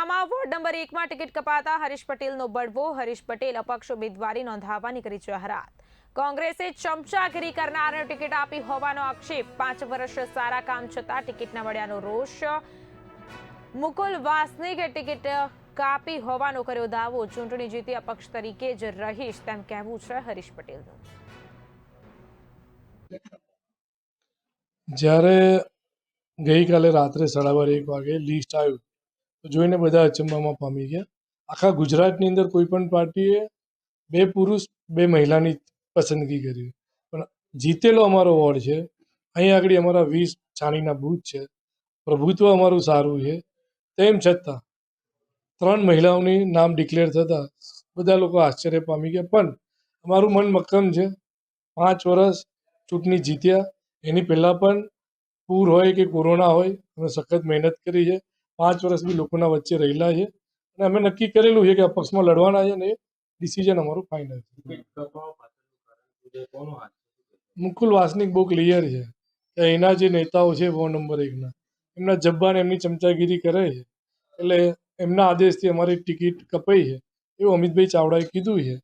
જિલ્લામાં ward number 1 માં ticket કપાતા Harish પટેલનો બળવો. હરીશ પટેલ અપક્ષ ઉમેદવારી નોંધાવવાની કરી જાહેરાત. કોંગ્રેસે ચમચાગીરી કરનારને ટિકિટ આપી હોવાનો આક્ષેપ. 5 વર્ષ સારા કામ છતાં ટિકિટ ન મળ્યાનો રોષ. મુકુલ વાસનિકે ટિકિટ કાપી હોવાનો કર્યો દાવો. ચૂંટણી જીતી અપક્ષ તરીકે જ રહીશ તેમ કહેવું છે હરીશ પટેલનું. જ્યારે ગઈકાલે રાત્રે 1:30 વાગે લિસ્ટ આવ્યું તો જોઈને બધા અચંબામાં પામી ગયા. આખા ગુજરાતની અંદર કોઈ પણ પાર્ટીએ 2 પુરુષ 2 મહિલાની પસંદગી કરી, પણ જીતેલો અમારો વોર્ડ છે. અહીં આગળ અમારા 20 છાણીના બૂથ છે, પ્રભુત્વ અમારું સારું છે. તેમ છતાં 3 મહિલાઓની નામ ડિક્લેર થતાં બધા લોકો આશ્ચર્ય પામી ગયા. પણ અમારું મન મક્કમ છે. 5 વર્ષ ચૂંટણી જીત્યા. એની પહેલાં પણ પૂર હોય કે કોરોના હોય, અમે સખત મહેનત કરી છે. 5 વર્ષ બી લોકોના વચ્ચે રહેલા છે અને અમે નક્કી કરેલું છે કે અપક્ષમાં લડવાના છે અને એ ડિસિઝન અમારું ફાઇનલ છે. મુકુલ વાસનિક બહુ ક્લિયર છે કે એના જે નેતાઓ છે વોર્ડ નંબર 1ના, એમના જબ્બાને એમની ચમચાગીરી કરે છે, એટલે એમના આદેશથી અમારી ટિકિટ કપાઈ છે એવું અમિતભાઈ ચાવડાએ કીધું છે.